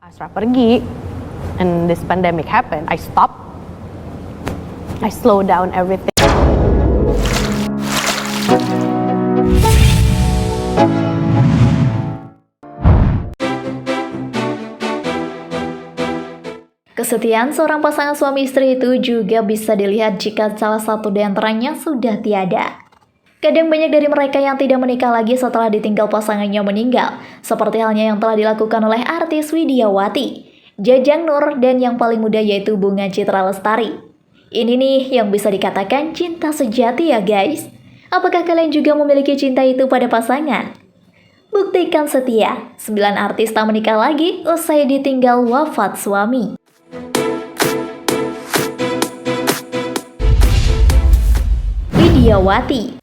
Setelah pergi, and this pandemic happened, I stopped. I slow down everything. Kesetiaan seorang pasangan suami istri itu juga bisa dilihat jika salah satu di antaranya sudah tiada. Kadang banyak dari mereka yang tidak menikah lagi setelah ditinggal pasangannya meninggal, seperti halnya yang telah dilakukan oleh artis Widiawati, Jajang Nur, dan yang paling muda yaitu Bunga Citra Lestari. Ini nih yang bisa dikatakan cinta sejati ya guys. Apakah kalian juga memiliki cinta itu pada pasangan? Buktikan setia, 9 artis tak menikah lagi usai ditinggal wafat suami. Widiawati.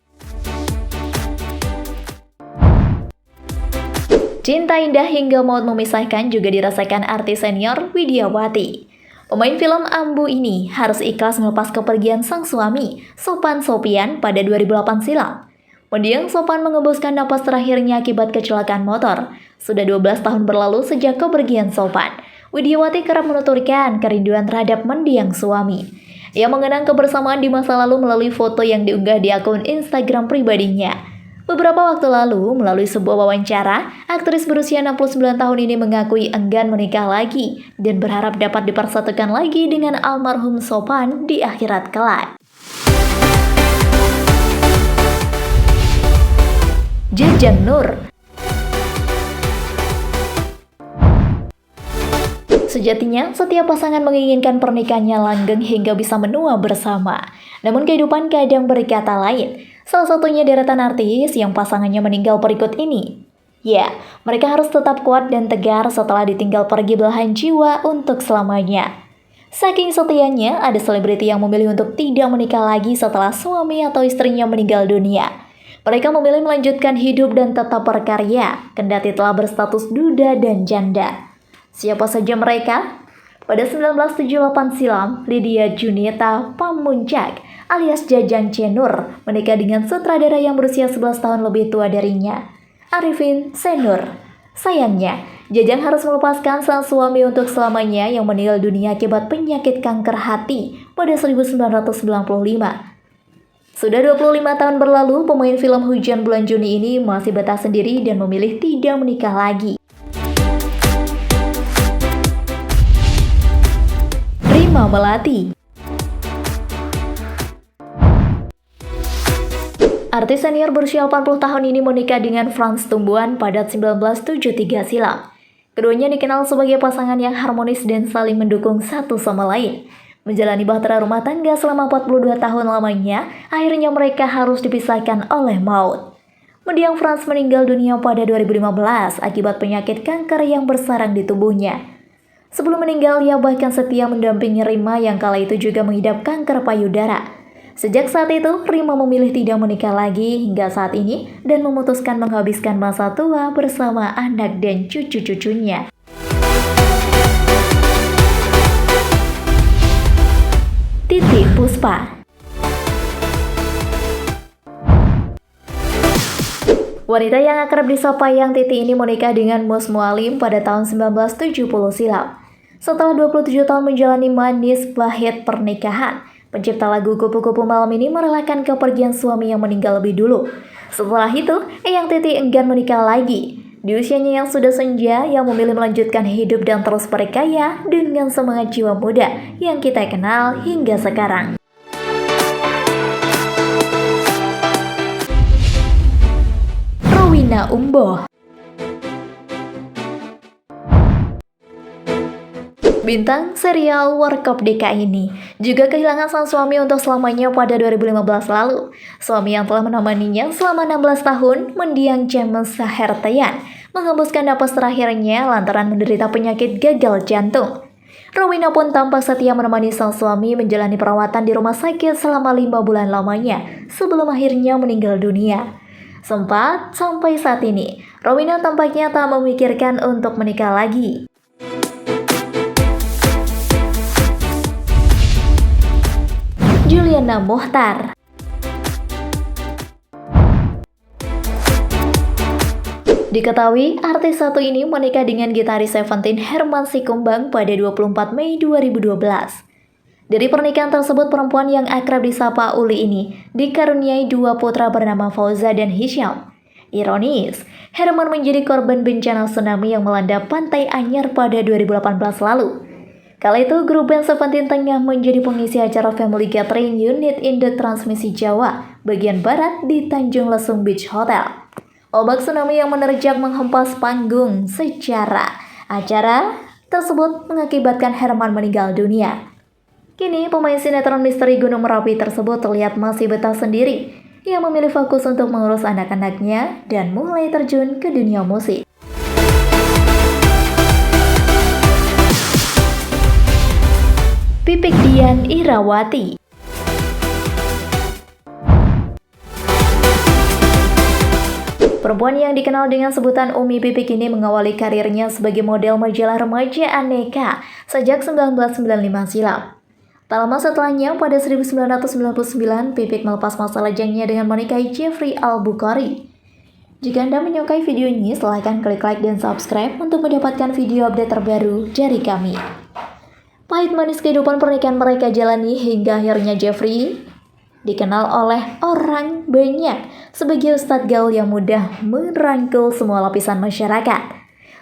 Cinta indah hingga maut memisahkan juga dirasakan artis senior Widiawati. Pemain film Ambu ini harus ikhlas melepas kepergian sang suami, Sophan Sophian, pada 2008 silam. Mendiang, Sophan mengembuskan napas terakhirnya akibat kecelakaan motor. Sudah 12 tahun berlalu sejak kepergian Sophan. Widiawati kerap menuturkan kerinduan terhadap mendiang suami. Ia mengenang kebersamaan di masa lalu melalui foto yang diunggah di akun Instagram pribadinya. Beberapa waktu lalu, melalui sebuah wawancara, aktris berusia 69 tahun ini mengakui enggan menikah lagi dan berharap dapat dipersatukan lagi dengan almarhum Sophan di akhirat kelak. Jajang Nur. Sejatinya, setiap pasangan menginginkan pernikahannya langgeng hingga bisa menua bersama. Namun kehidupan kadang berkata lain. Salah satunya deretan artis yang pasangannya meninggal berikut ini. Ya, mereka harus tetap kuat dan tegar setelah ditinggal pergi belahan jiwa untuk selamanya. Saking setianya, ada selebriti yang memilih untuk tidak menikah lagi setelah suami atau istrinya meninggal dunia. Mereka memilih melanjutkan hidup dan tetap berkarya, kendati telah berstatus duda dan janda. Siapa saja mereka? Pada 1978 silam, Lydia Junita Pamuncak alias Jajang Cenur menikah dengan sutradara yang berusia 11 tahun lebih tua darinya, Arifin Senur. Sayangnya, Jajang harus melepaskan sang suami untuk selamanya yang meninggal dunia akibat penyakit kanker hati pada 1995. Sudah 25 tahun berlalu, pemain film Hujan Bulan Juni ini masih betah sendiri dan memilih tidak menikah lagi. Rima Melati. Artis senior berusia 80 tahun ini menikah dengan Frans Tumbuhan pada 1973 silam. Keduanya dikenal sebagai pasangan yang harmonis dan saling mendukung satu sama lain. Menjalani bahtera rumah tangga selama 42 tahun lamanya, akhirnya mereka harus dipisahkan oleh maut. Mendiang Frans meninggal dunia pada 2015 akibat penyakit kanker yang bersarang di tubuhnya. Sebelum meninggal, ia bahkan setia mendampingi Rima yang kala itu juga mengidap kanker payudara. Sejak saat itu, Rima memilih tidak menikah lagi hingga saat ini dan memutuskan menghabiskan masa tua bersama anak dan cucu-cucunya. Titiek Puspa. Wanita yang akrab disapa Yang Titi ini menikah dengan Mus Mualim pada tahun 1970 silam. Setelah 27 tahun menjalani manis pahit pernikahan, pencipta lagu Kupu-Kupu Malam ini merelakan kepergian suami yang meninggal lebih dulu. Setelah itu, Yang Titi enggan menikah lagi. Di usianya yang sudah senja, ia memilih melanjutkan hidup dan terus berkarya dengan semangat jiwa muda yang kita kenal hingga sekarang. Rowena Umboh. Bintang serial Warkop DKI ini juga kehilangan sang suami untuk selamanya pada 2015 lalu. Suami yang telah menemaninya selama 16 tahun, mendiang James Sahertayan, menghembuskan napas terakhirnya lantaran menderita penyakit gagal jantung. Rowena pun tampak setia menemani sang suami menjalani perawatan di rumah sakit selama 5 bulan lamanya sebelum akhirnya meninggal dunia. Sampai saat ini, Rowena tampaknya tak memikirkan untuk menikah lagi. Juliana Muchtar. Diketahui, artis satu ini menikah dengan gitaris Seventeen Herman Sikumbang pada 24 Mei 2012. Dari pernikahan tersebut, perempuan yang akrab disapa Uli ini dikaruniai 2 putra bernama Fauza dan Hisham. Ironis, Herman menjadi korban bencana tsunami yang melanda Pantai Anyar pada 2018 lalu. Kala itu, grup band Seventeen tengah menjadi pengisi acara Family Gathering Unit Induk Transmisi Jawa, bagian barat di Tanjung Lesung Beach Hotel. Ombak tsunami yang menerjang menghempas panggung secara acara tersebut mengakibatkan Herman meninggal dunia. Kini, pemain sinetron misteri Gunung Merapi tersebut terlihat masih betah sendiri. Ia memilih fokus untuk mengurus anak-anaknya dan mulai terjun ke dunia musik. Pipik Dian Irawati. Perempuan yang dikenal dengan sebutan Umi Pipik ini mengawali karirnya sebagai model majalah remaja Aneka sejak 1995 silam. Tak lama setelahnya, pada 1999, Pipik melepas masa lajangnya dengan menikahi Jeffrey Al-Bukhari. Jika Anda menyukai video ini, silahkan klik like dan subscribe untuk mendapatkan video update terbaru dari kami. Pahit manis kehidupan pernikahan mereka jalani hingga akhirnya Jeffrey dikenal oleh orang banyak sebagai ustadz gaul yang mudah merangkul semua lapisan masyarakat.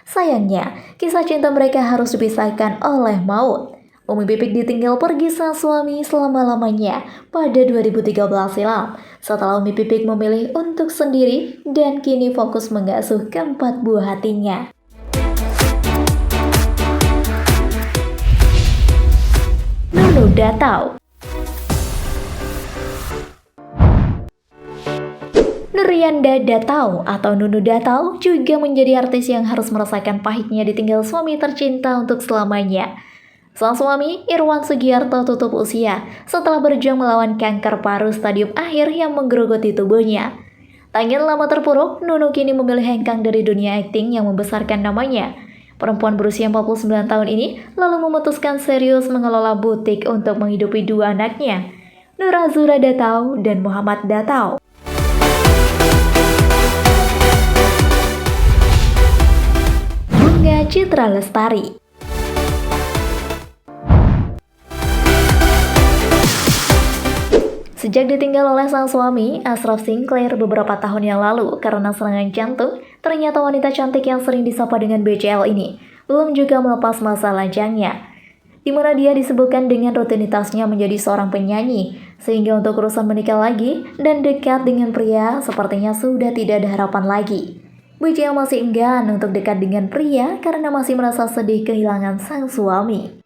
Sayangnya, kisah cinta mereka harus dipisahkan oleh maut. Umi Pipik ditinggal pergi sang suami selama-lamanya pada 2013 silam, setelah Umi Pipik memilih untuk sendiri dan kini fokus mengasuh keempat buah hatinya. Nunu Datau. Nurianda Datau atau Nunu Datau juga menjadi artis yang harus merasakan pahitnya ditinggal suami tercinta untuk selamanya. Sang suami, Irwan Sugiarto, tutup usia setelah berjuang melawan kanker paru stadium akhir yang menggerogoti tubuhnya. Tak ingin lama terpuruk, Nunu kini memilih hengkang dari dunia akting yang membesarkan namanya. Perempuan berusia 49 tahun ini lalu memutuskan serius mengelola butik untuk menghidupi 2 anaknya, Nur Azura Datau dan Muhammad Datau. Bunga Citra Lestari. Sejak ditinggal oleh sang suami, Ashraf Sinclair beberapa tahun yang lalu karena serangan jantung, ternyata wanita cantik yang sering disapa dengan BCL ini belum juga melepas masa lajangnya, di mana dia disebutkan dengan rutinitasnya menjadi seorang penyanyi, sehingga untuk urusan menikah lagi dan dekat dengan pria sepertinya sudah tidak ada harapan lagi. BCL masih enggan untuk dekat dengan pria karena masih merasa sedih kehilangan sang suami.